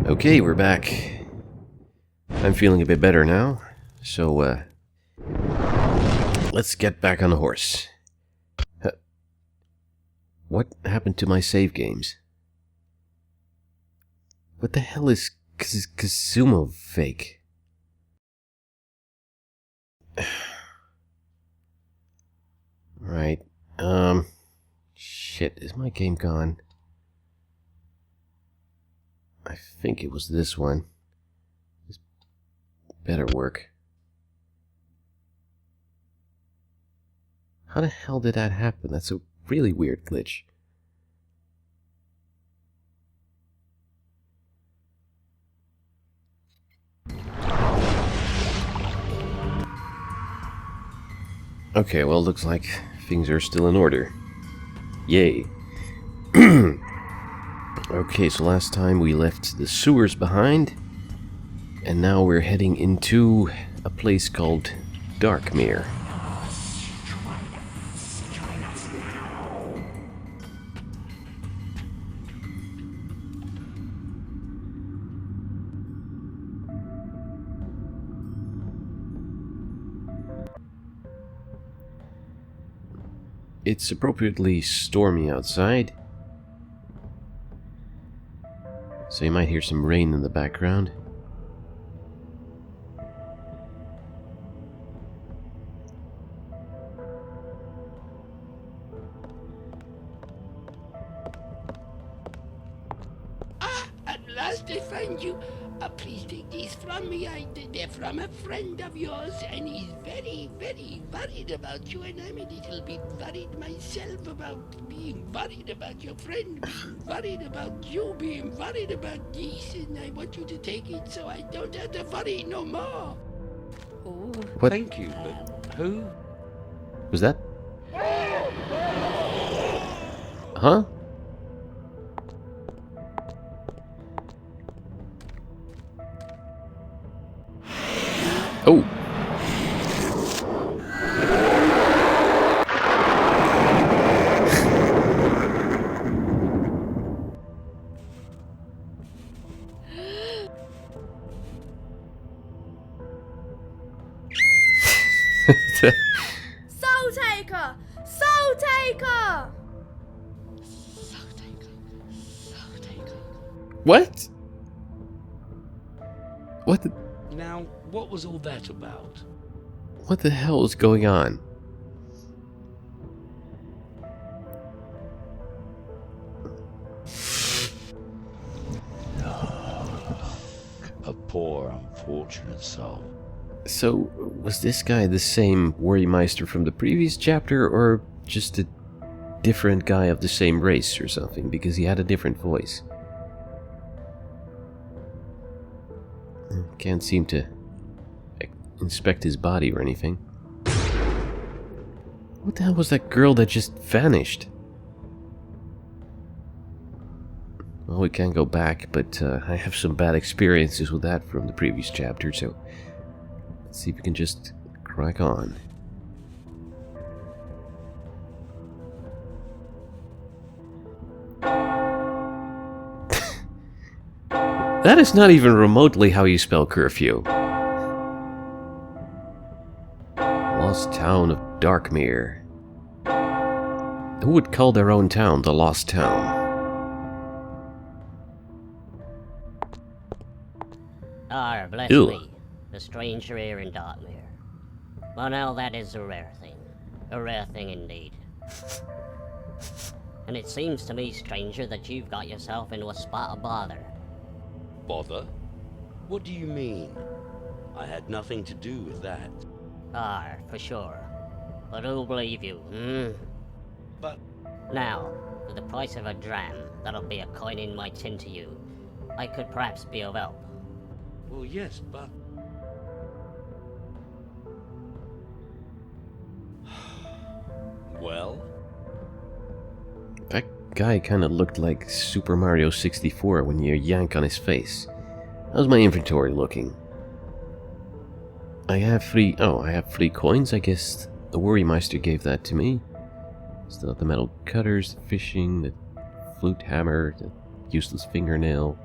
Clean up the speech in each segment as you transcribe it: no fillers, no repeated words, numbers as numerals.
Okay, we're back. I'm feeling a bit better now, so let's get back on the horse. What happened to my save games? What the hell is Kazumo fake? Right, shit, is my game gone? I think it was this one. This better work. How the hell did that happen? That's a really weird glitch. Okay, well, looks like things are still in order. Yay. Okay, so last time we left the sewers behind, and now we're heading into a place called Darkmere. It's appropriately stormy outside, so you might hear some rain in the background. At last I find you. Please take these from me. They're from a friend of yours, and he's very, very worried about you, and I'm a little bit worried myself about being worried about your friend, being worried about you, being worried about these, and I want you to take it so I don't have to worry no more. Oh, What? thank you, but who? Was that? Huh? Oh! Soul Taker! Soul Taker! What? What the... Now, what was all that about? What the hell is going on? A poor, unfortunate soul. So, was this guy the same Worrymeister from the previous chapter, or just a different guy of the same race or something, because he had a different voice? Can't seem to inspect his body or anything. What the hell was that girl that just vanished? Well, we can't go back, but I have some bad experiences with that from the previous chapter, so let's see if we can just crack on. That is not even remotely how you spell curfew. Lost town of Darkmere. Who would call their own town the Lost Town? Bless Ew. me, the stranger here in Darkmere. Well, now that is a rare thing indeed. And it seems to me, stranger, that you've got yourself into a spot of bother. Bother? What do you mean? I had nothing to do with that. For sure. But who'll believe you, But Now, for the price of a dram, that'll be a coin in my tin to you. I could perhaps be of help. well, yes, but well, That guy kinda looked like Super Mario 64 when you yank on his face. How's my inventory looking? I have three coins, I guess. The Worrymeister gave that to me. Still have the metal cutters, the fishing, the flute hammer, the useless fingernail.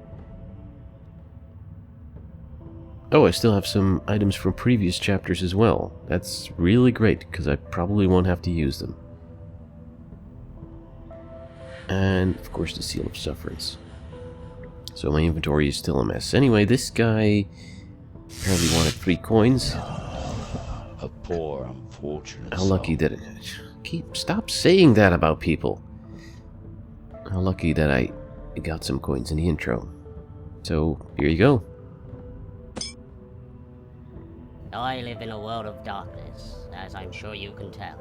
Oh, I still have some items from previous chapters as well. That's really great, because I probably won't have to use them. And, of course, the Seal of Sufferance. So my inventory is still a mess. Anyway, this guy apparently wanted 3 coins. A poor, unfortunate How lucky soul. that stop saying that about people. How lucky that I got some coins in the intro. So, here you go. I live in a world of darkness, as I'm sure you can tell.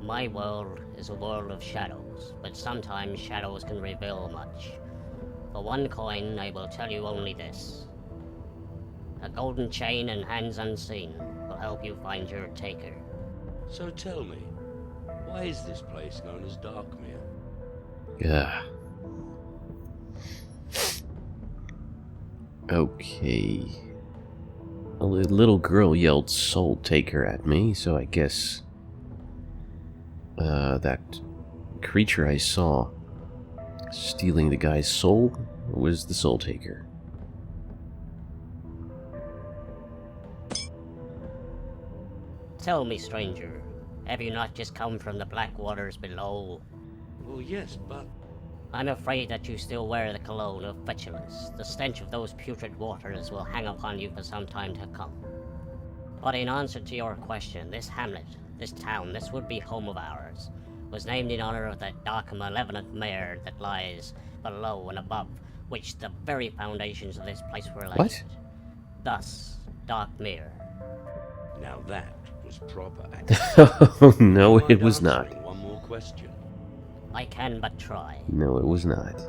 My world is a world of shadows, but sometimes shadows can reveal much. For 1 coin, I will tell you only this. A golden chain and hands unseen will help you find your taker. So tell me, why is this place known as Darkmere? Yeah. Okay. A little girl yelled "Soul Taker" at me, so I guess that creature I saw stealing the guy's soul was the Soul Taker. Tell me, stranger, have you not just come from the black waters below? Well, yes, but I'm afraid that you still wear the cologne of petulance. The stench of those putrid waters will hang upon you for some time to come. But in answer to your question, this hamlet, this town, this would-be home of ours, was named in honor of that dark and malevolent mare that lies below and above which the very foundations of this place were laid. What? Thus, Darkmere. now that was proper Oh, no, Mind it was not. answering one more question. I can but try. No, it was not.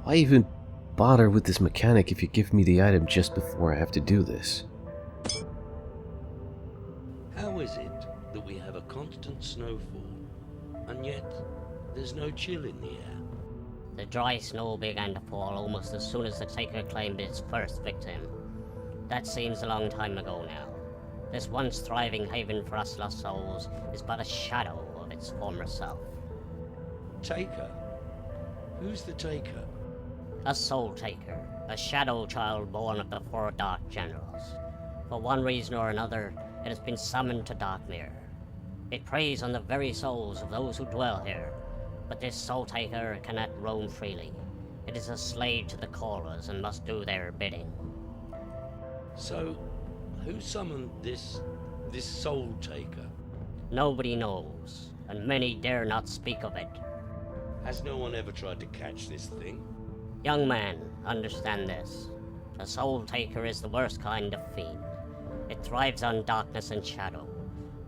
Why even bother with this mechanic if you give me the item just before I have to do this? How is it that we have a constant snowfall, and yet there's no chill in the air? The dry snow began to fall almost as soon as the taker claimed its first victim. That seems a long time ago now. This once thriving haven for us lost souls is but a shadow of its former self. Taker? Who's the taker? A soul taker, a shadow child born of the 4 Dark Generals. For one reason or another, it has been summoned to Darkmere. It preys on the very souls of those who dwell here, but this soul taker cannot roam freely. It is a slave to the callers and must do their bidding. So, who summoned this soul taker? Nobody knows, and many dare not speak of it. Has no one ever tried to catch this thing? Young man, understand this. A soul taker is the worst kind of fiend. It thrives on darkness and shadow,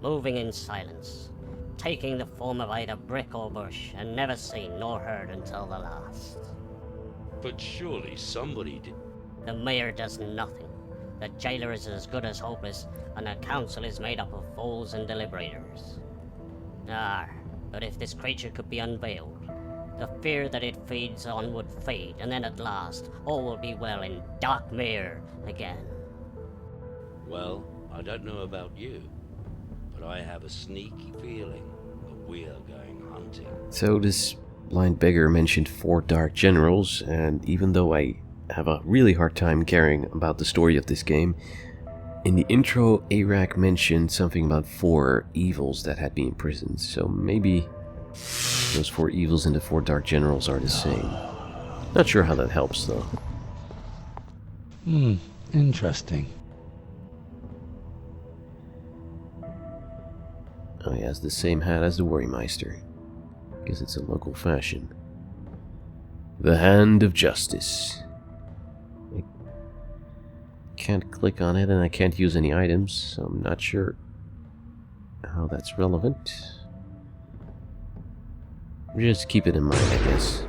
moving in silence, taking the form of either brick or bush, and never seen nor heard until the last. But surely somebody did. The mayor does nothing. The jailer is as good as hopeless, and the council is made up of fools and deliberators. But if this creature could be unveiled, the fear that it feeds on would fade, and then at last, all will be well in Darkmere again. Well, I don't know about you, but I have a sneaky feeling that we are going hunting. So this blind beggar mentioned 4 Dark Generals, and even though I have a really hard time caring about the story of this game, in the intro, Arak mentioned something about 4 evils that had been imprisoned, so maybe those 4 evils and the 4 Dark Generals are the same. Not sure how that helps, though. Interesting. Oh, he has the same hat as the Worrymeister. Guess it's a local fashion. The Hand of Justice. I can't click on it and I can't use any items, so I'm not sure how that's relevant. Just keep it in mind, I guess.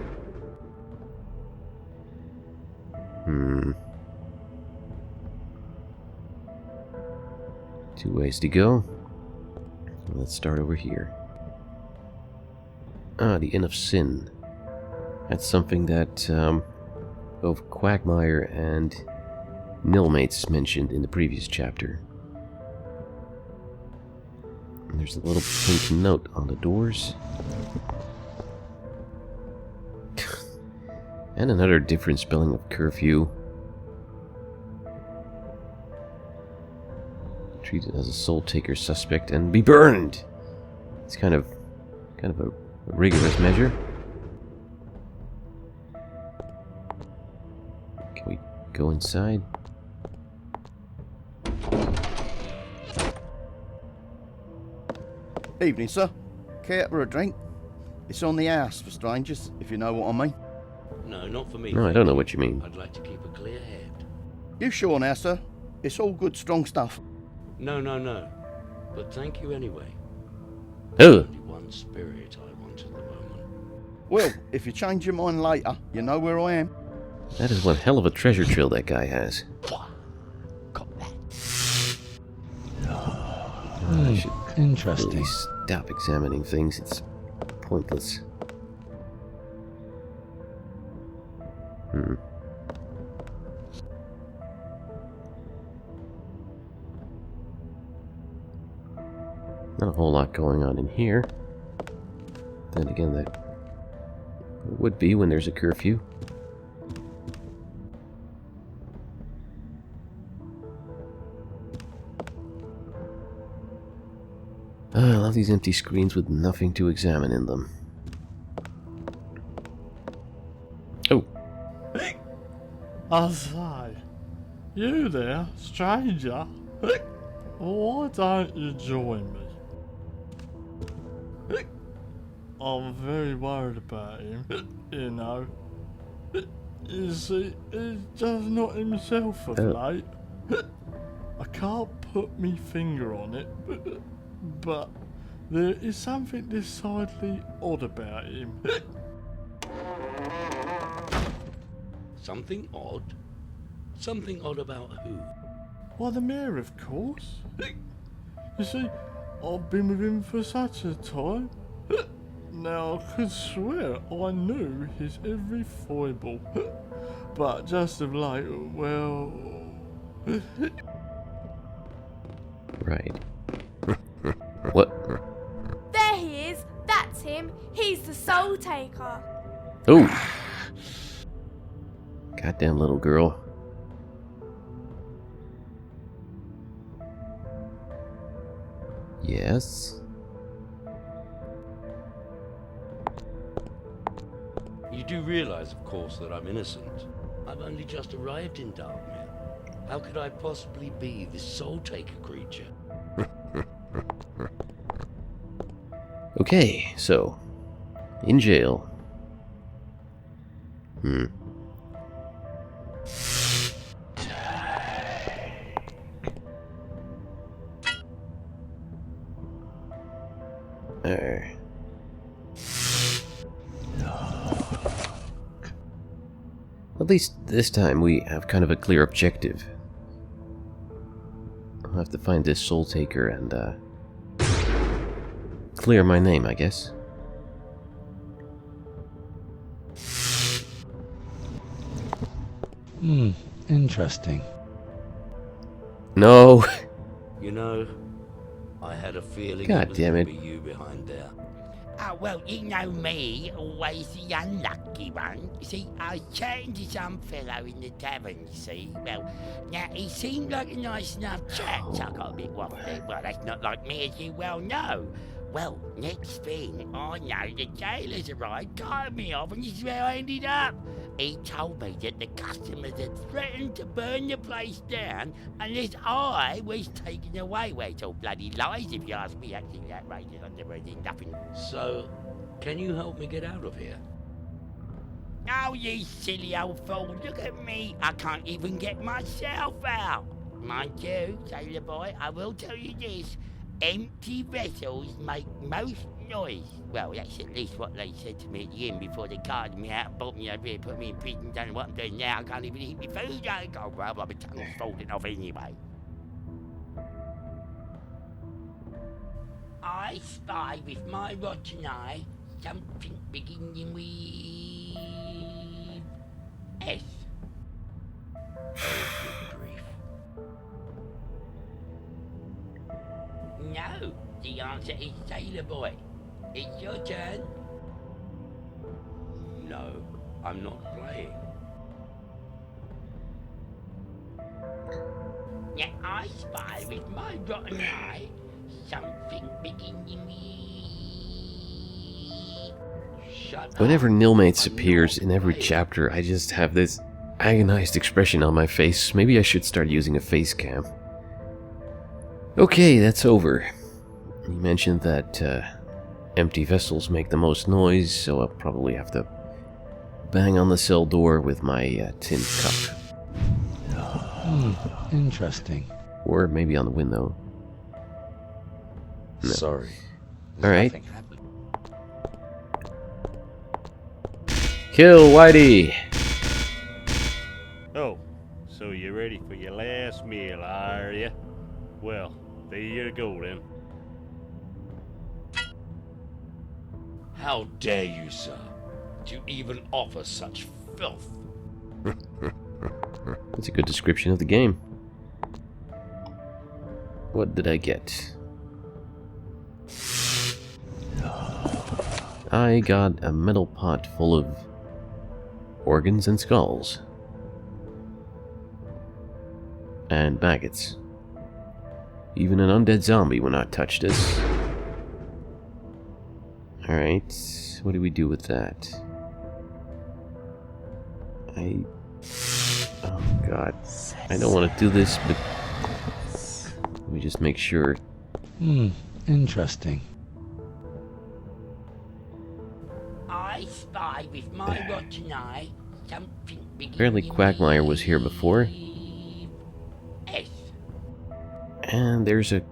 2 ways to go. Let's start over here. The Inn of Sin. That's something that both Quagmire and Nilmates mentioned in the previous chapter. And there's a little pink note on the doors. And another different spelling of curfew. Treated as a soul taker suspect and be burned. It's kind of a rigorous measure. Can we go inside? Evening, sir. Care for a drink? It's on the house for strangers, if you know what I mean. No, not for me. No, I thank don't know you. what you mean. I'd like to keep a clear head. You sure now, sir? It's all good, strong stuff. No. But thank you anyway. Oh, Only one spirit I want at the moment. Well, if you change your mind later, you know where I am. that is one hell of a treasure trail that guy has. Got that. I should Interesting. really stop examining things. It's pointless. Not a whole lot going on in here. Then again, that would be when there's a curfew. I love these empty screens with nothing to examine in them. Oh, I say, you there, stranger? Why don't you join me? I'm very worried about him, you know. You see, he's just not himself of late. I can't put me finger on it, but there is something decidedly odd about him. Something odd? Something odd about who? Why, the mayor, of course. You see, I've been with him for such a time. Now, I could swear I knew his every foible. But just of late, well... right. What? There he is. That's him. He's the soul taker. Oh! Goddamn little girl. Yes? You do realize, of course, that I'm innocent. I've only just arrived in Darkmere. How could I possibly be this soul-taker creature? Okay, so... in jail. At least this time we have kind of a clear objective. I'll have to find this soul taker and clear my name, I guess. Interesting. No. You know, I had a feeling God it was damn gonna it. be you behind there. Oh, well, you know me, always the unlucky one. See, I was chatting to some fellow in the tavern, you see. Well, now, he seemed like a nice enough chap, so I got a bit waffly. Well, that's not like me, as you well know. Well, next thing I know, the jailer's arrived, carted me off, and this is where I ended up. He told me that the customers had threatened to burn the place down unless I was taken away. Well, it's all bloody lies if you ask me. Actually, outrageous. I've never did nothing. So, can you help me get out of here? Oh, you silly old fool, look at me. I can't even get myself out. Mind you, sailor boy, I will tell you this. Empty vessels make most noise. Well, that's at least what they said to me at the inn before they carted me out and brought me over here, put me in prison. Don't know what I'm doing now. I can't even eat my food. I go, well, my tongue's falling off anyway. I spy with my rotten eye something beginning with S. Oh, good grief. No, the answer is sailor boy. It's your turn. No. I'm not playing. Now I spy with my rotten eye something beginning me. Shut up. Whenever Nilmates I'm appears not in every playing. chapter, I just have this agonized expression on my face. Maybe I should start using a face cam. Okay, that's over. You mentioned that empty vessels make the most noise, so I'll probably have to bang on the cell door with my tin cup. Interesting. Or maybe on the window. No. Sorry. Alright. Nothing happened. Kill Whitey! Oh, so you're ready for your last meal, are you? Well, there you go then. How dare you, sir, to even offer such filth? That's a good description of the game. What did I get? I got a metal pot full of organs and skulls. And maggots. Even an undead zombie will not touch this. Alright, what do we do with that? Oh god. I don't want to do this, but let me just make sure. Interesting. I spy with my rotten eye something beginning. Apparently Quagmire was here before. S. And there's a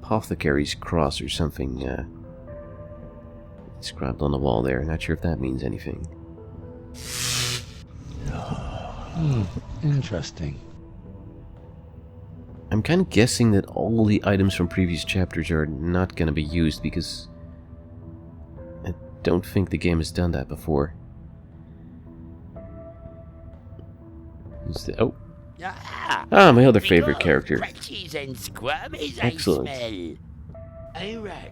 apothecary's cross or something inscribed on the wall there. Not sure if that means anything. Interesting. I'm kind of guessing that all the items from previous chapters are not going to be used because I don't think the game has done that before. Oh, my other favorite character. Crunchies and squirmies, Excellent. I smell. Arag,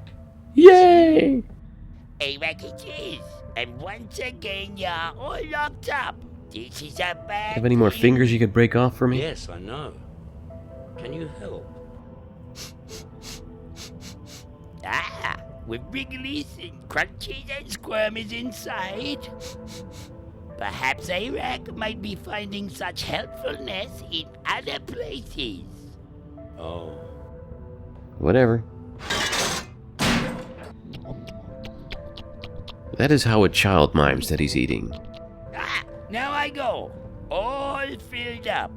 Yay! Arac it is. And once again, you're all locked up. This is a bad Have any more thing. fingers you could break off for me? yes, I know. Can you help? With wrigglies and crunchies and squirmies inside. Perhaps Arac might be finding such helpfulness in other places. Oh, Whatever. That is how a child mimes that he's eating. Now I go, all filled up.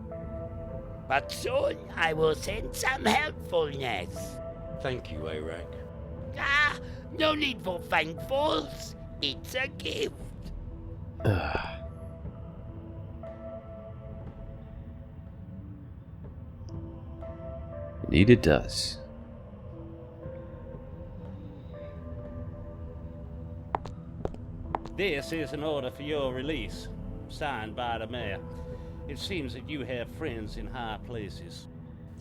But soon I will send some helpfulness. thank you, Arag. No need for thankfuls. It's a gift. Indeed it does. This is an order for your release, signed by the mayor. It seems that you have friends in high places.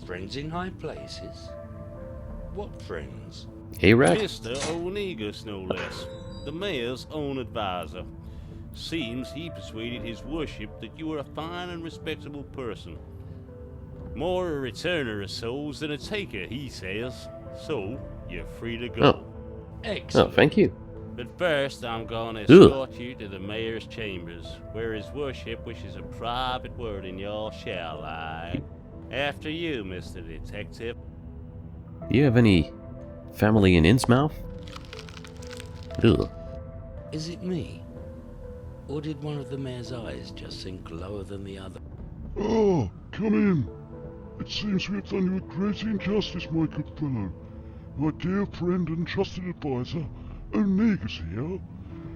Friends in high places? What friends? Hey, Rack? Mr. Onegus, no less, the mayor's own advisor. Seems he persuaded his worship that you are a fine and respectable person. More a returner of souls than a taker, he says. So, you're free to go. Oh, Excellent. thank you. But first, I'm gonna escort you to the mayor's chambers, where his worship wishes a private word in your shall I? After you, Mr. Detective. Do you have any family in Innsmouth? Ugh. Is it me? Or did one of the mayor's eyes just sink lower than the other? Ah, come in. It seems we have done you a great injustice, my good fellow. My dear friend and trusted advisor, Onegus here,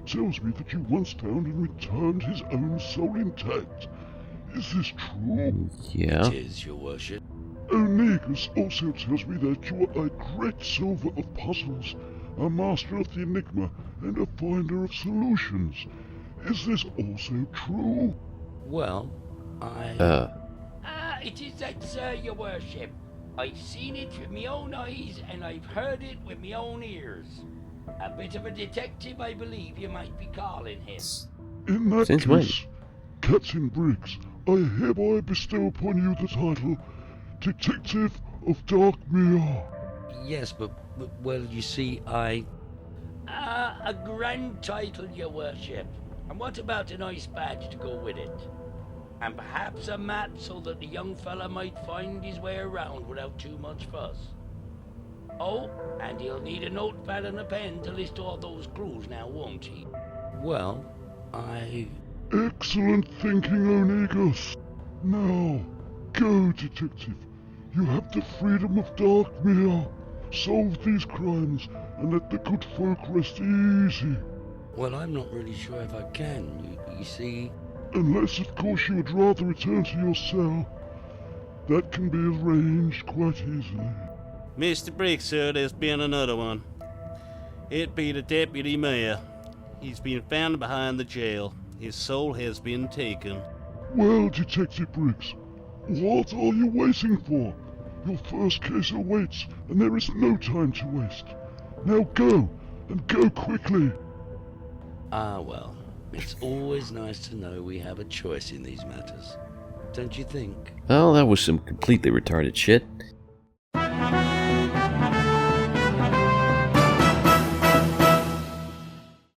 tells me that you once found and returned his own soul intact. Is this true? Yeah. It is, your worship. Onegus also tells me that you are a great solver of puzzles, a master of the enigma, and a finder of solutions. Is this also true? Well, I... It is that, sir, your worship. I've seen it with my own eyes, and I've heard it with my own ears. A bit of a detective, I believe you might be calling him. In that Since when? case, Captain Briggs, I hereby bestow upon you the title Detective of Darkmere. Yes, but well, you see, I... A grand title, your worship. And what about a nice badge to go with it? And perhaps a map so that the young fella might find his way around without too much fuss. Oh, and he'll need a notepad and a pen to list all those clues now, won't he? Well, I... Excellent thinking, Onegus. Now, go, detective. You have the freedom of Darkmere. Solve these crimes and let the good folk rest easy. Well, I'm not really sure if I can. You see... Unless, of course, you would rather return to your cell. That can be arranged quite easily. Mr. Briggs, sir, there's been another one. It be the deputy mayor. He's been found behind the jail. His soul has been taken. Well, Detective Briggs, what are you waiting for? Your first case awaits, and there is no time to waste. Now go, and go quickly. Ah, well, it's always nice to know we have a choice in these matters. Don't you think? Well, that was some completely retarded shit.